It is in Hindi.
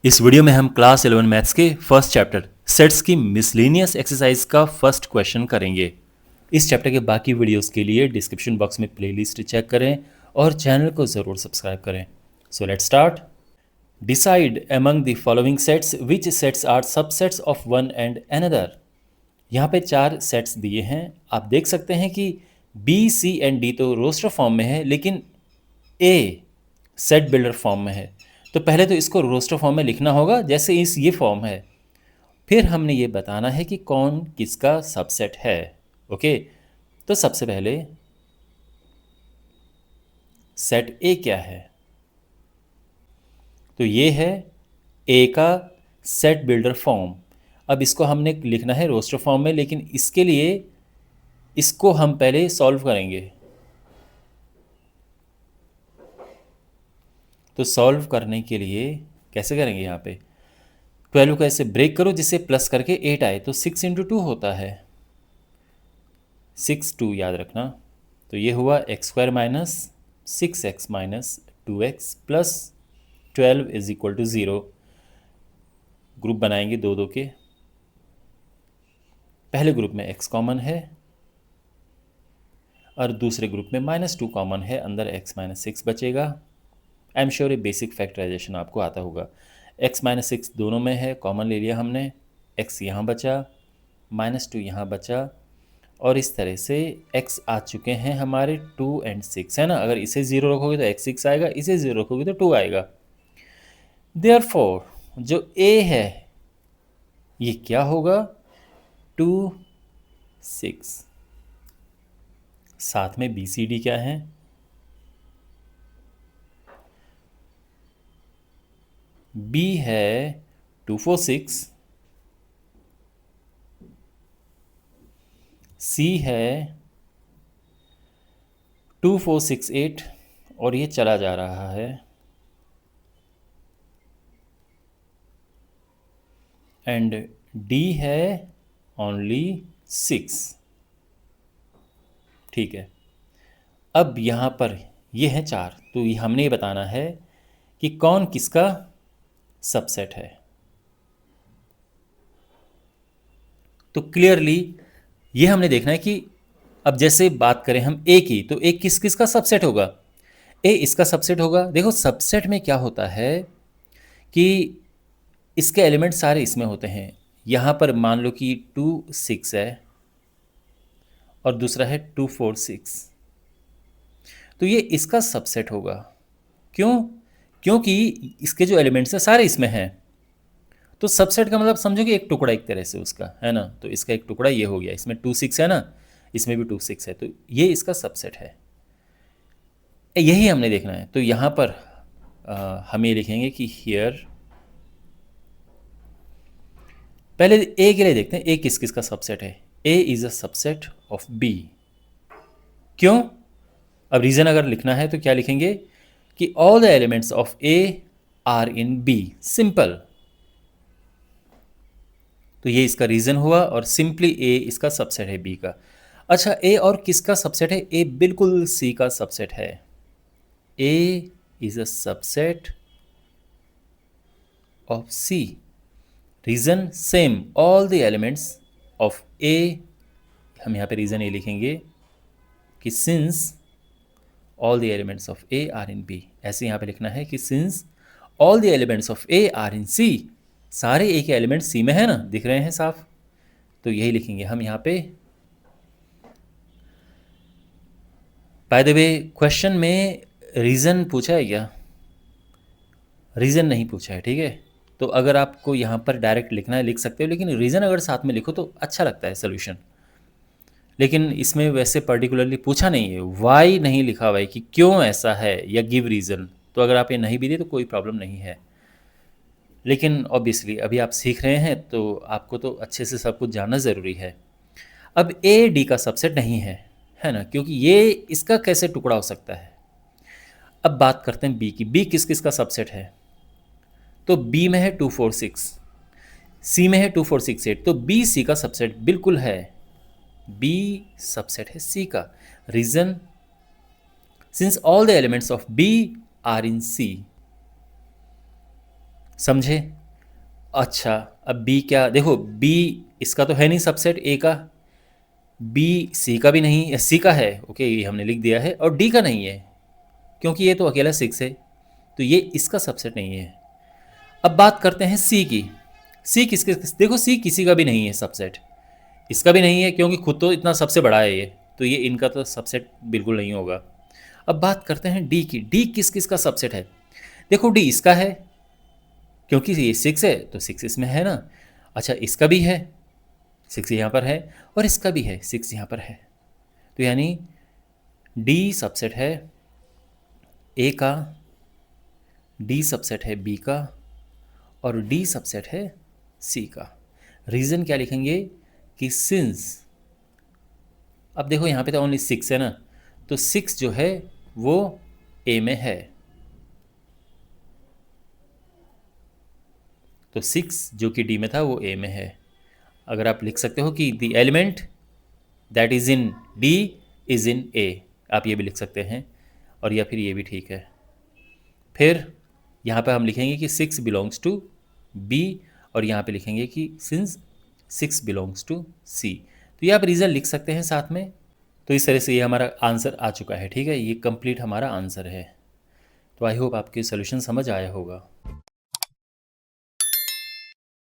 इस वीडियो में हम क्लास 11 मैथ्स के फर्स्ट चैप्टर सेट्स की मिसलेनियस एक्सरसाइज का फर्स्ट क्वेश्चन करेंगे। इस चैप्टर के बाकी वीडियोस के लिए डिस्क्रिप्शन बॉक्स में प्लेलिस्ट चेक करें और चैनल को ज़रूर सब्सक्राइब करें। So let's start. Decide among the following sets which sets are subsets of one and another. यहाँ पे 4 सेट्स दिए हैं। आप देख सकते हैं कि बी, सी एंड डी तो रोस्टर फॉर्म में है, लेकिन ए सेट बिल्डर फॉर्म में है। तो पहले तो इसको रोस्टर फॉर्म में लिखना होगा, जैसे इस ये फॉर्म है। फिर हमने ये बताना है कि कौन किसका सबसेट है। ओके, तो सबसे पहले सेट ए क्या है? तो ये है ए का सेट बिल्डर फॉर्म। अब इसको हमने लिखना है रोस्टर फॉर्म में, लेकिन इसके लिए इसको हम पहले सॉल्व करेंगे। तो सॉल्व करने के लिए कैसे करेंगे? यहाँ पे 12 को ऐसे ब्रेक करो जिससे प्लस करके 8 आए, तो 6 इंटू 2 होता है 6 2 याद रखना। तो ये हुआ x square minus 6x minus 2x plus 12 is equal to 0। Group बनाएंगे दो दो के। पहले ग्रुप में x कॉमन है और दूसरे ग्रुप में -2 कॉमन है, अंदर x माइनस 6 बचेगा। आई एम श्योर ये बेसिक फैक्टराइजेशन आपको आता होगा। x माइनस 6 दोनों में है, कॉमन ले लिया हमने। x यहाँ बचा, -2 यहाँ बचा, और इस तरह से x आ चुके हैं हमारे 2 और 6, है ना। अगर इसे 0 रखोगे तो x 6 आएगा, इसे 0 रखोगे तो 2 आएगा। देयरफॉर जो a है ये क्या होगा? 2 6। साथ में बी सी डी क्या है? b है 2 4 6, c है 2 4 6 8, और ये चला जा रहा है, एंड d है ओनली 6। ठीक है। अब यहाँ पर ये है 4, तो ये हमने ये बताना है कि कौन किसका सबसेट है। तो क्लियरली ये हमने देखना है कि अब जैसे बात करें हम ए की, तो ए किस किस का सबसेट होगा? ए इसका सबसेट होगा। देखो सबसेट में क्या होता है कि इसके एलिमेंट सारे इसमें होते हैं। यहाँ पर मान लो कि 2 6 है और दूसरा है 2 4 6, तो ये इसका सबसेट होगा। क्यों? क्योंकि इसके जो एलिमेंट्स हैं सारे इसमें हैं। तो सबसेट का मतलब समझो कि एक टुकड़ा एक तरह से उसका, है ना। तो इसका एक टुकड़ा ये हो गया, इसमें 2 6 है ना, इसमें भी 2 6 है, तो ये इसका सबसेट है। यही हमने देखना है। तो यहाँ पर हम ये लिखेंगे कि हियर, पहले ए के लिए देखते हैं ए किस किस का सबसेट है। A is a subset of B. क्यों? अब रीजन अगर लिखना है तो क्या लिखेंगे कि all the elements of A are in B. Simple. तो ये इसका रीजन हुआ, और सिंपली ए इसका सबसेट है बी का। अच्छा, ए और किसका सबसेट है? ए बिल्कुल सी का सबसेट है। A is a subset of C. Reason same, all the elements of A, हम यहाँ पे रीजन ए लिखेंगे कि since all the elements of A are in B. ऐसे यहाँ पे लिखना है कि since all the elements of A are in C. सारे ए के एलिमेंट्स सी में है ना, दिख रहे हैं साफ। तो यही लिखेंगे हम यहाँ पे। बाय द वे, क्वेश्चन में रीज़न पूछा है क्या? रीज़न नहीं पूछा है, ठीक है। तो अगर आपको यहाँ पर डायरेक्ट लिखना है लिख सकते हो, लेकिन रीज़न अगर साथ में लिखो तो अच्छा लगता है सोल्यूशन। लेकिन इसमें वैसे पर्टिकुलरली पूछा नहीं है, वाई नहीं लिखा हुआ है कि क्यों ऐसा है, या गिव रीज़न। तो अगर आप ये नहीं भी दिए तो कोई प्रॉब्लम नहीं है। लेकिन ऑब्वियसली अभी आप सीख रहे हैं तो आपको तो अच्छे से सब कुछ जानना ज़रूरी है। अब ए डी का सबसेट नहीं है ना, क्योंकि ये इसका कैसे टुकड़ा हो सकता है। अब बात करते हैं बी की। बी किस किस का सबसेट है? तो बी में है 2 4 6, सी में है 2 4 6 8, तो बी सी का सबसेट बिल्कुल है। बी सबसेट है सी का। Reason, since all the elements of B are in C. समझे? अच्छा, अब बी क्या, देखो बी इसका तो है नहीं सबसेट ए का, बी सी का भी नहीं, सी का है, ओके ये हमने लिख दिया है, और डी का नहीं है क्योंकि ये तो अकेला 6 है, तो ये इसका सबसेट नहीं है। अब बात करते हैं सी की। सी देखो सी किसी का भी नहीं है सबसेट, इसका भी नहीं है क्योंकि खुद तो इतना सबसे बड़ा है ये, तो ये इनका तो सबसेट बिल्कुल नहीं होगा। अब बात करते हैं डी की। डी किस किस का सबसेट है? देखो डी इसका है क्योंकि ये 6 है तो 6 इसमें है ना। अच्छा इसका भी है, 6 यहाँ पर है, और इसका भी है 6 यहाँ पर है, तो यानी डी सबसेट है ए का, डी सबसेट है बी का, और डी सबसेट है सी का। रीज़न क्या लिखेंगे कि सिंस, अब देखो यहाँ पे तो ओनली 6 है ना, तो 6 जो है वो ए में है, तो 6 जो कि डी में था वो ए में है। अगर आप लिख सकते हो कि the element that is in D is in A, आप ये भी लिख सकते हैं, और या फिर ये भी ठीक है। फिर यहाँ पे हम लिखेंगे कि 6 बिलोंग्स टू बी, और यहाँ पे लिखेंगे कि सिंस 6 बिलोंग्स टू सी। तो ये आप रीज़न लिख सकते हैं साथ में। तो इस तरह से ये हमारा आंसर आ चुका है, ठीक है, ये कंप्लीट हमारा आंसर है। तो आई होप आपके सोल्यूशन समझ आया होगा।